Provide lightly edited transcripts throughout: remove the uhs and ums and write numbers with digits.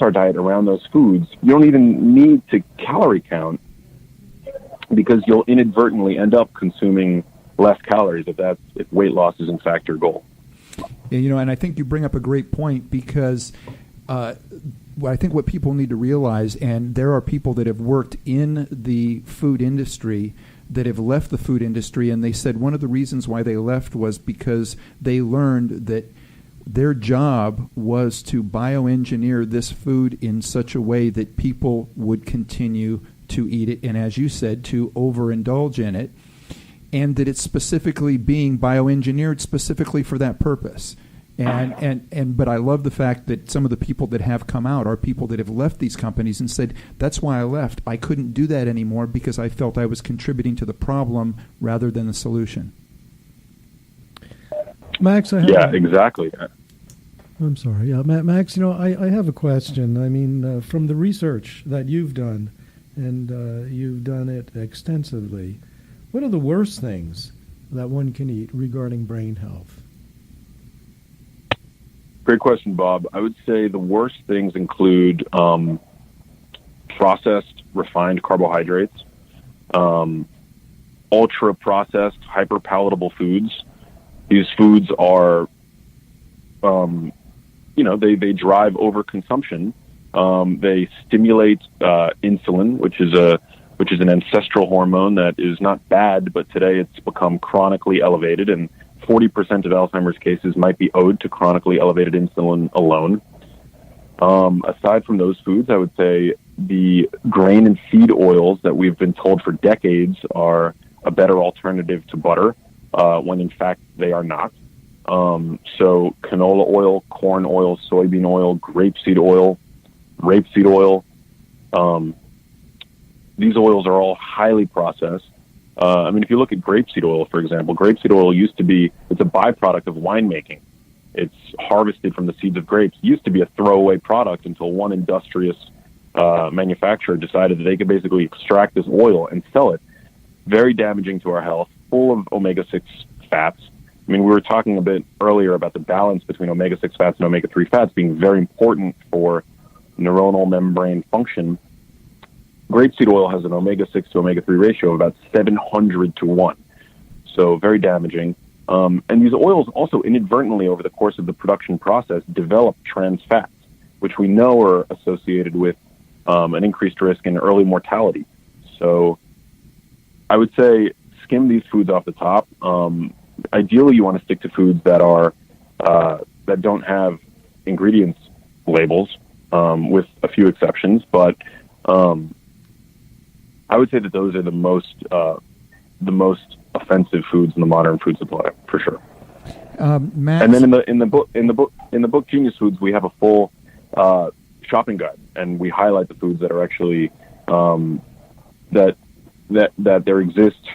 our diet around those foods, you don't even need to calorie count, because you'll inadvertently end up consuming less calories if weight loss is in fact your goal. Yeah, and I think you bring up a great point, because I think what people need to realize, and there are people that have worked in the food industry that have left the food industry, and they said one of the reasons why they left was because they learned that their job was to bioengineer this food in such a way that people would continue to eat it, and as you said, to overindulge in it, and that it's specifically being bioengineered specifically for that purpose. But I love the fact that some of the people that have come out are people that have left these companies and said, that's why I left. I couldn't do that anymore because I felt I was contributing to the problem rather than the solution. Max, exactly. I'm sorry. Yeah, Max, I have a question. I mean, from the research that you've done, and you've done it extensively, what are the worst things that one can eat regarding brain health? Great question, Bob. I would say the worst things include processed, refined carbohydrates, ultra-processed, hyper-palatable foods. These foods are, they drive overconsumption. They stimulate insulin, which is an ancestral hormone that is not bad, but today it's become chronically elevated, and 40% of Alzheimer's cases might be owed to chronically elevated insulin alone. Aside from those foods, I would say the grain and seed oils that we've been told for decades are a better alternative to butter, when in fact they are not. So canola oil, corn oil, soybean oil, grapeseed oil, rapeseed oil, these oils are all highly processed. If you look at grapeseed oil, for example, grapeseed oil it's a byproduct of winemaking. It's harvested from the seeds of grapes. It used to be a throwaway product until one industrious manufacturer decided that they could basically extract this oil and sell it. Very damaging to our health, full of omega-6 fats. We were talking a bit earlier about the balance between omega-6 fats and omega-3 fats being very important for neuronal membrane function. Grapeseed oil has an omega-6 to omega-3 ratio of about 700 to 1. So very damaging. And these oils also inadvertently, over the course of the production process, develop trans fats, which we know are associated with an increased risk in early mortality. So I would say skim these foods off the top. Ideally, you want to stick to foods that are that don't have ingredients labels, with a few exceptions. But I would say that those are the most offensive foods in the modern food supply, for sure. Max? And then in the book Genius Foods, we have a full shopping guide, and we highlight the foods that are actually that there exists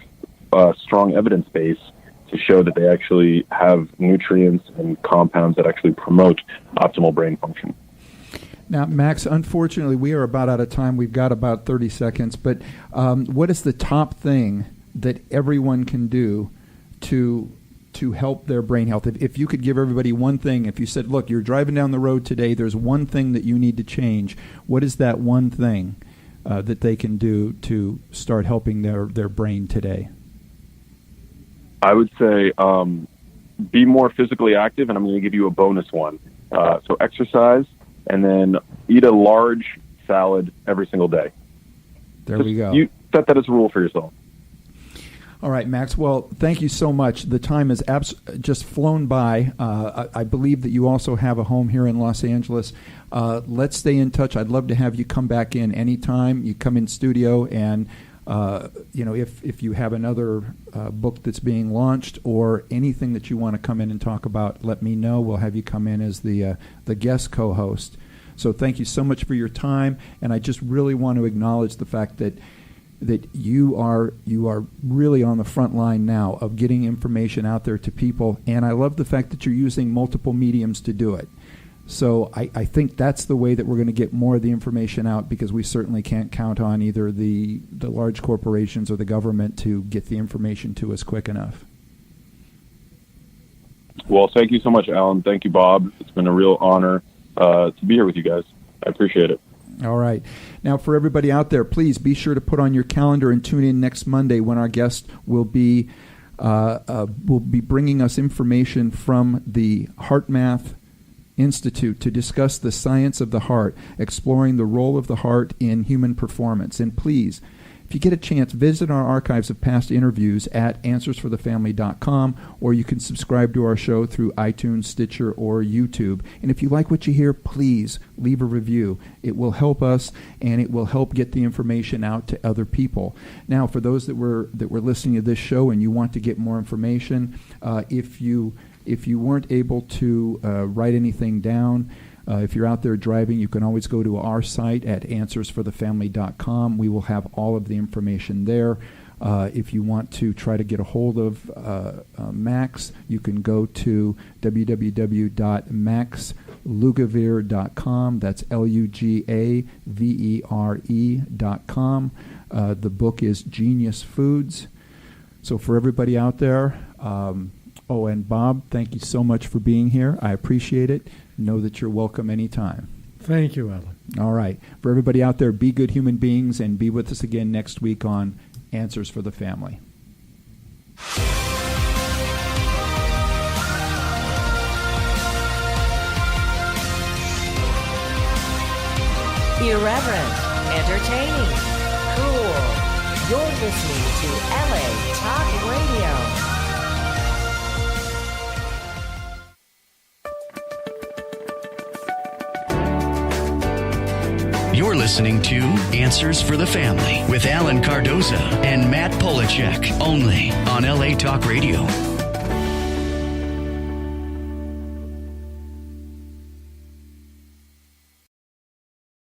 strong evidence base to show that they actually have nutrients and compounds that actually promote optimal brain function. Now, Max, unfortunately, we are about out of time. We've got about 30 seconds. But what is the top thing that everyone can do to help their brain health? If you could give everybody one thing, if you said, look, you're driving down the road today, there's one thing that you need to change, what is that one thing that they can do to start helping their brain today? I would say be more physically active, and I'm going to give you a bonus one. So exercise, and then eat a large salad every single day. We go. You set that as a rule for yourself. All right, Max. Well, thank you so much. The time has just flown by. I believe that you also have a home here in Los Angeles. Let's stay in touch. I'd love to have you come back in anytime. You come in studio, and if you have another book that's being launched or anything that you want to come in and talk about, let me know. We'll have you come in as the guest co-host. So thank you so much for your time, and I just really want to acknowledge the fact that you are really on the front line now of getting information out there to people, and I love the fact that you're using multiple mediums to do it. So I think that's the way that we're going to get more of the information out, because we certainly can't count on either the large corporations or the government to get the information to us quick enough. Well, thank you so much, Alan. Thank you, Bob. It's been a real honor to be here with you guys. I appreciate it. All right. Now, for everybody out there, please be sure to put on your calendar and tune in next Monday when our guest will be bringing us information from the HeartMath Institute to discuss the science of the heart, exploring the role of the heart in human performance. And please, if you get a chance, visit our archives of past interviews at answersforthefamily.com, or you can subscribe to our show through iTunes, Stitcher, or YouTube. And if you like what you hear, please leave a review. It will help us, and it will help get the information out to other people. Now, for those that were listening to this show and you want to get more information, if you weren't able to write anything down, if you're out there driving, you can always go to our site at answersforthefamily.com. We will have all of the information there. If you want to try to get a hold of Max, you can go to www.maxlugavere.com. That's LUGAVERE.com. The book is Genius Foods. So for everybody out there, and Bob, thank you so much for being here. I appreciate it. Know that you're welcome anytime. Thank you, Alan. All right. For everybody out there, be good human beings, and be with us again next week on Answers for the Family. Irreverent, entertaining, cool. You're listening to LA Talk Radio. You're listening to Answers for the Family with Allen-Cardoza and Matt Polachek, only on LA Talk Radio.